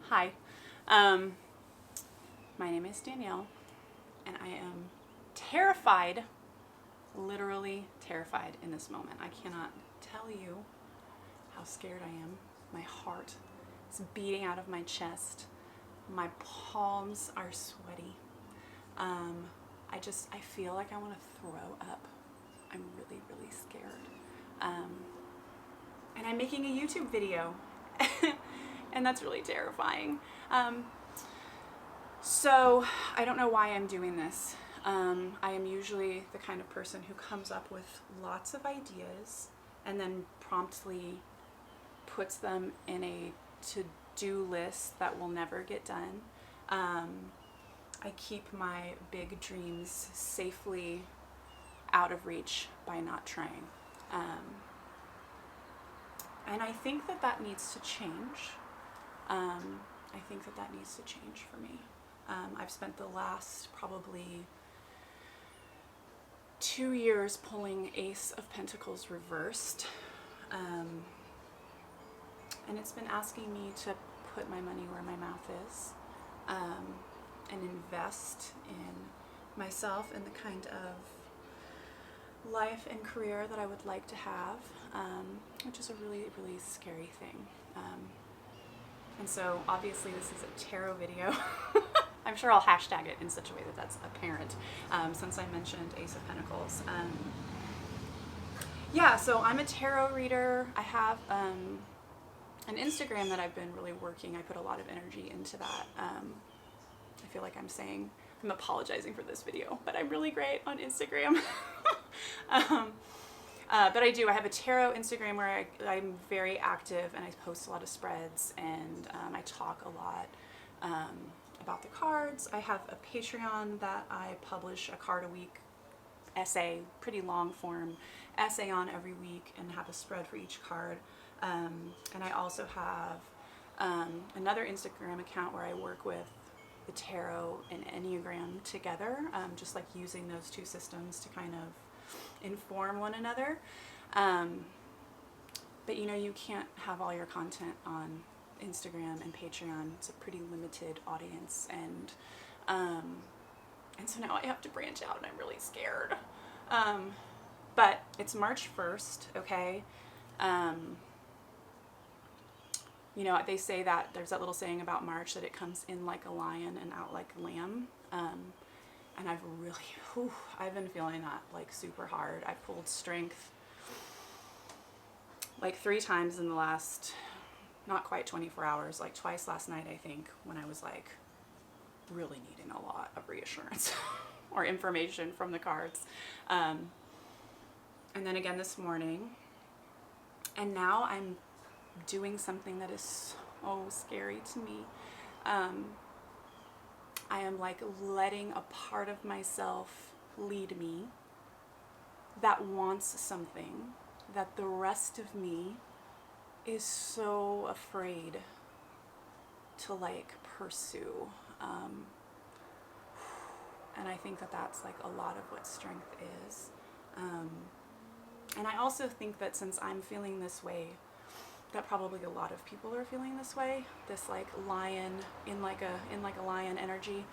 Hi, my name is Danielle, and I am terrified, literally terrified in this moment. I cannot tell you how scared I am. My heart is beating out of my chest. My palms are sweaty. I feel like I want to throw up. I'm really, really scared. And I'm making a YouTube video, and that's really terrifying. So I don't know why I'm doing this. I am usually the kind of person who comes up with lots of ideas and then promptly puts them in a to-do list that will never get done. I keep my big dreams safely out of reach by not trying. And I think that needs to change. I think that needs to change for me. I've spent the last probably 2 years pulling Ace of Pentacles reversed. And it's been asking me to put my money where my mouth is, and invest in myself and the kind of life and career that I would like to have, which is a really, really scary thing. And so obviously this is a tarot video. I'm sure I'll hashtag it in such a way that that's apparent, since I mentioned Ace of Pentacles. Yeah, so I'm a tarot reader. I have an Instagram that I've been really working. I put a lot of energy into that. I feel like I'm apologizing for this video, but I'm really great on Instagram. But I have a tarot Instagram where I'm very active, and I post a lot of spreads, and I talk a lot about the cards. I have a Patreon that I publish a card a week essay, pretty long form essay on every week, and have a spread for each card. And I also have another Instagram account where I work with the tarot and Enneagram together, just like using those two systems to kind of inform one another. But you can't have all your content on Instagram and Patreon. It's a pretty limited audience, and so now I have to branch out, and I'm really scared. But it's March 1st, okay? They say that there's that little saying about March that it comes in like a lion and out like a lamb. And I've been feeling that like super hard. I pulled strength like 3 times in the last, not quite 24 hours, like twice last night, I think, when I was like really needing a lot of reassurance or information from the cards. And then again this morning. And now I'm doing something that is so scary to me. I am like letting a part of myself lead me that wants something that the rest of me is so afraid to like pursue. And I think that that's like a lot of what strength is. And I also think that since I'm feeling this way, that probably a lot of people are feeling this way, this like lion in like a lion energy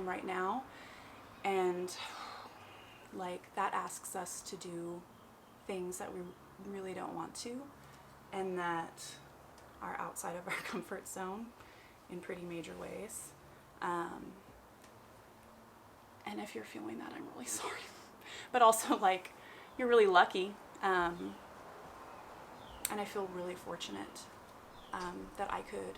right now. And like that asks us to do things that we really don't want to, and that are outside of our comfort zone in pretty major ways. And if you're feeling that, I'm really sorry. But also like you're really lucky. And I feel really fortunate that I could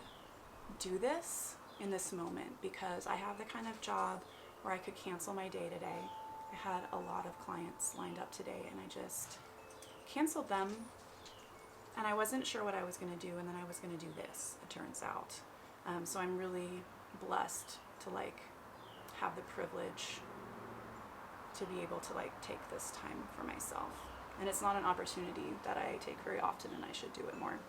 do this in this moment, because I have the kind of job where I could cancel my day today. I had a lot of clients lined up today, and I just canceled them. And I wasn't sure what I was going to do, and then I was going to do this, it turns out. So I'm really blessed to like have the privilege to be able to like take this time for myself. And it's not an opportunity that I take very often, and I should do it more.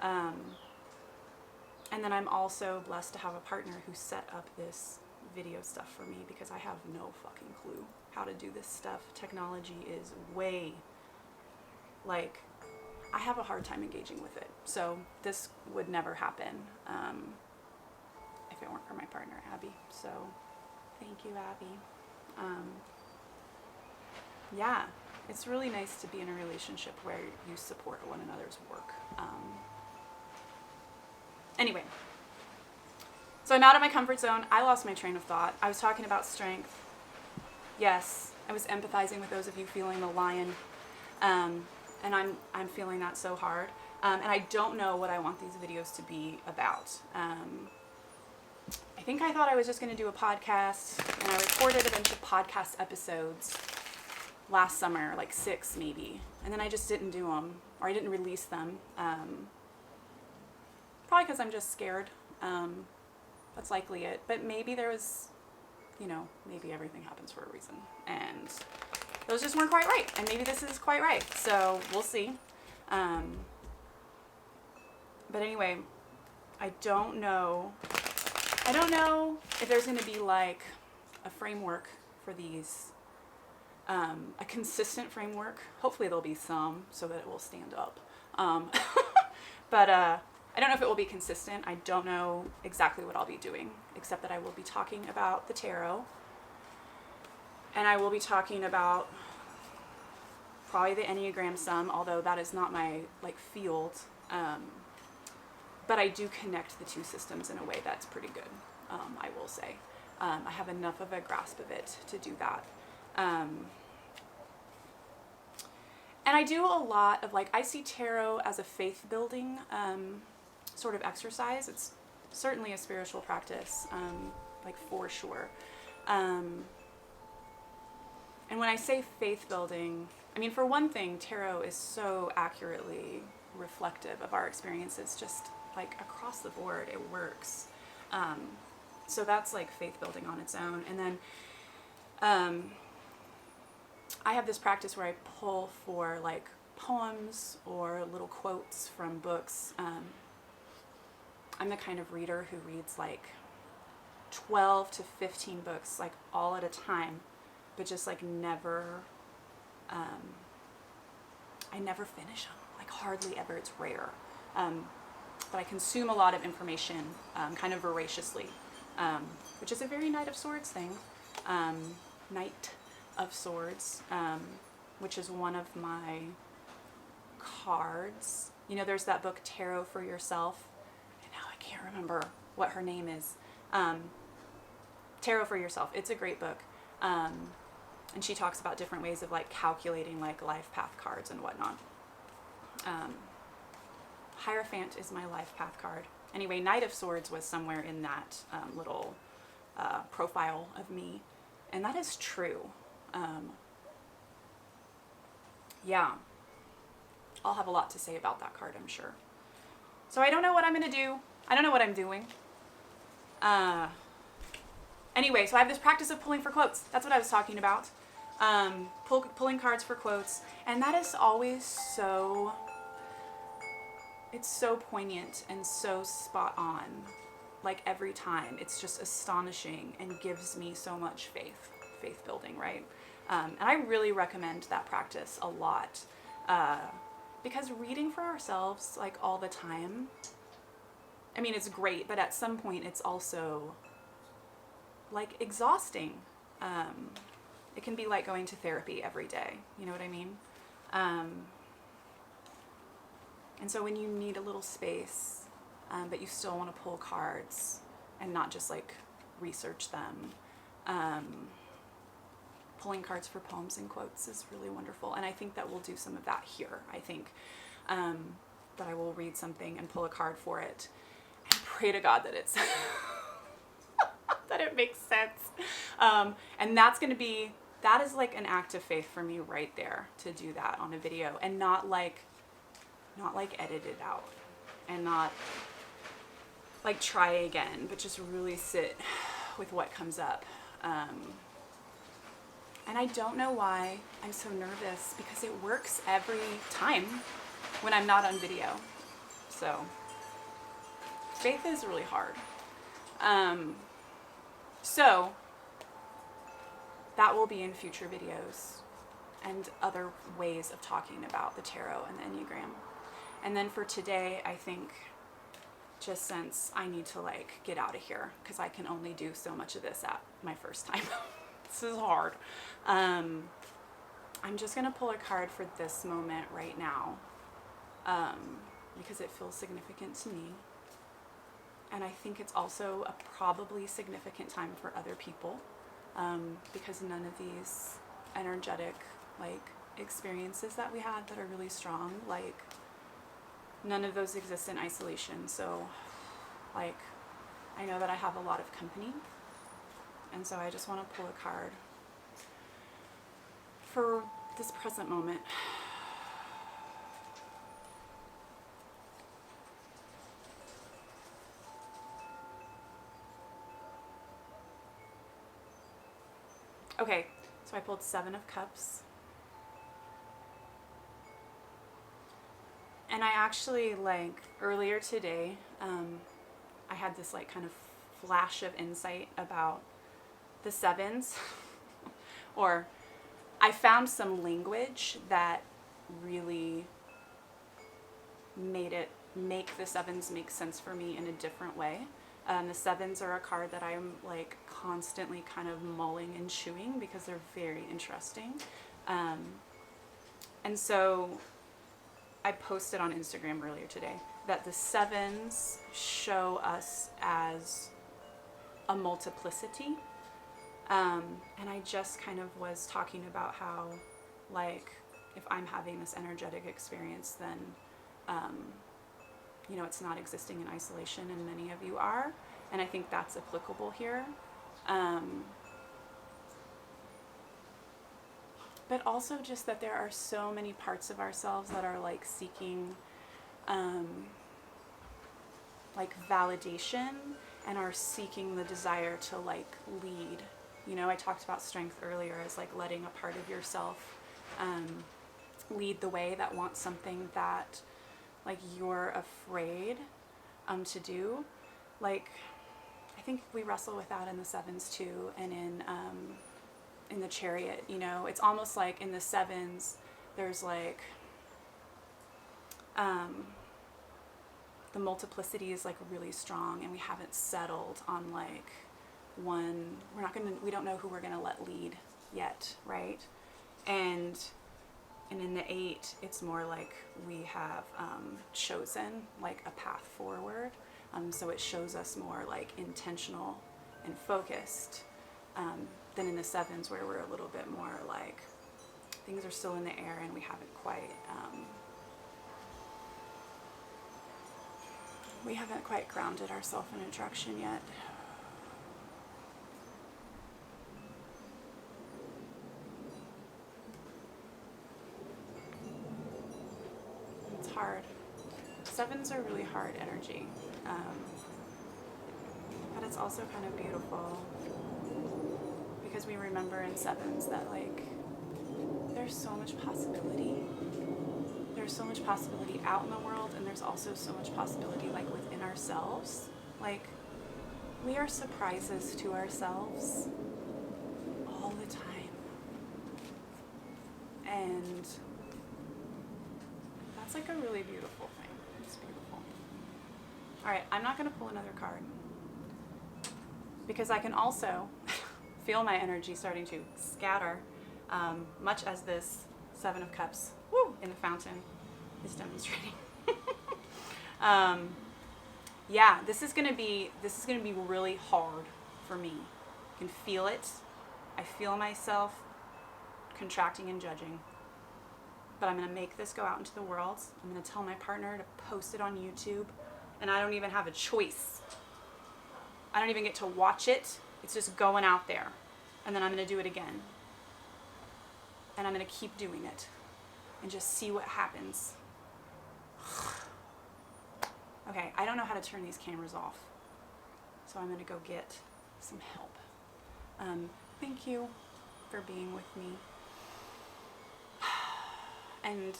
And then I'm also blessed to have a partner who set up this video stuff for me, because I have no fucking clue how to do this stuff. Technology is way, like, I have a hard time engaging with it. So this would never happen if it weren't for my partner, Abby. So thank you, Abby. Yeah, it's really nice to be in a relationship where you support one another's work. Anyway, so I'm out of my comfort zone. I lost my train of thought. I was talking about strength. Yes, I was empathizing with those of you feeling the lion. And I'm feeling that so hard. And I don't know what I want these videos to be about. I think I thought I was just going to do a podcast, and I recorded a bunch of podcast episodes last summer, like 6 maybe, and then I just didn't do them, or I didn't release them. Probably because I'm just scared. That's likely it. But maybe there was, maybe everything happens for a reason, and those just weren't quite right, and maybe this is quite right. So we'll see. But anyway, I don't know if there's going to be like a framework for these, a consistent framework. Hopefully there'll be some so that it will stand up. But I don't know if it will be consistent. I don't know exactly what I'll be doing, except that I will be talking about the tarot, and I will be talking about probably the Enneagram some, although that is not my field. But I do connect the two systems in a way that's pretty good, I will say. I have enough of a grasp of it to do that. And I do a lot of I see tarot as a faith building sort of exercise. It's certainly a spiritual practice, for sure. And when I say faith building, I mean, for one thing, tarot is so accurately reflective of our experiences, just across the board, it works. So that's faith building on its own. And then I have this practice where I pull for poems or little quotes from books. I'm the kind of reader who reads 12 to 15 books all at a time, but just never, I never finish them, hardly ever. It's rare. But I consume a lot of information kind of voraciously, which is a very Knight of Swords thing. Knight of Swords, which is one of my cards. There's that book, Tarot for Yourself. And now I can't remember what her name is. Tarot for Yourself. It's a great book. And she talks about different ways of calculating life path cards and whatnot. Hierophant is my life path card. Anyway, Knight of Swords was somewhere in that little profile of me. And that is true. Yeah. I'll have a lot to say about that card, I'm sure. So I don't know what I'm going to do. I don't know what I'm doing. Anyway, so I have this practice of pulling for quotes. That's what I was talking about. Pulling cards for quotes. And that is always so... It's so poignant and so spot on. Every time. It's just astonishing and gives me so much faith building, right? And I really recommend that practice a lot. Because reading for ourselves, all the time, I mean, it's great, but at some point it's also, exhausting. It can be like going to therapy every day. You know what I mean? And so when you need a little space, but you still want to pull cards and not just research them, pulling cards for poems and quotes is really wonderful. And I think that we'll do some of that here. I think that I will read something and pull a card for it and pray to God that it's that it makes sense. And that's going to be, that is an act of faith for me right there, to do that on a video and not edit it out and not try again, but just really sit with what comes up. And I don't know why I'm so nervous, because it works every time when I'm not on video. So faith is really hard. So that will be in future videos and other ways of talking about the tarot and the Enneagram. And then for today, I think just since I need to like get out of here because I can only do so much of this at my first time. This is hard. I'm just going to pull a card for this moment right now, because it feels significant to me. And I think it's also a probably significant time for other people, because none of these energetic like experiences that we had that are really strong, like none of those exist in isolation. So like I know that I have a lot of company, and so I just want to pull a card for this present moment. Okay, so I pulled 7 of Cups. And I actually, like, earlier today, I had this, like, kind of flash of insight about the 7s. Or I found some language that really make the 7s make sense for me in a different way. The 7s are a card that I'm like constantly kind of mulling and chewing because they're very interesting. And so I posted on Instagram earlier today that the 7s show us as a multiplicity. And I just kind of was talking about how, like, if I'm having this energetic experience, then you know, it's not existing in isolation, and many of you are, and I think that's applicable here. But also just that there are so many parts of ourselves that are like seeking like validation and are seeking the desire to like lead. You know, I talked about strength earlier as like letting a part of yourself lead the way that wants something that like you're afraid to do. Like I think we wrestle with that in the 7s too, and in the Chariot. You know, it's almost like in the 7s there's like the multiplicity is like really strong, and we haven't settled on like one. We don't know who we're gonna let lead yet, right? And in the 8, it's more like we have chosen like a path forward. So it shows us more like intentional and focused than in the 7s, where we're a little bit more like things are still in the air and we haven't quite grounded ourselves in a direction yet. It's hard. 7s are really hard energy, but it's also kind of beautiful because we remember in 7s that like there's so much possibility. There's so much possibility out in the world, and there's also so much possibility like within ourselves. Like we are surprises to ourselves all the time, and that's like a really beautiful thing. It's beautiful. All right, I'm not going to pull another card because I can also feel my energy starting to scatter, much as this 7 of Cups in the fountain is demonstrating. Yeah, this is gonna be really hard for me. I can feel it. I feel myself contracting and judging. But I'm gonna make this go out into the world. I'm gonna tell my partner to post it on YouTube, and I don't even have a choice. I don't even get to watch it. It's just going out there. And then I'm gonna do it again. And I'm gonna keep doing it and just see what happens. Okay, I don't know how to turn these cameras off, so I'm gonna go get some help. Thank you for being with me and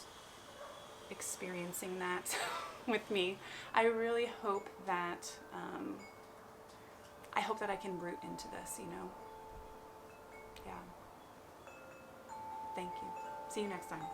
experiencing that with me. I really hope that I can root into this, you know? Yeah. Thank you. See you next time.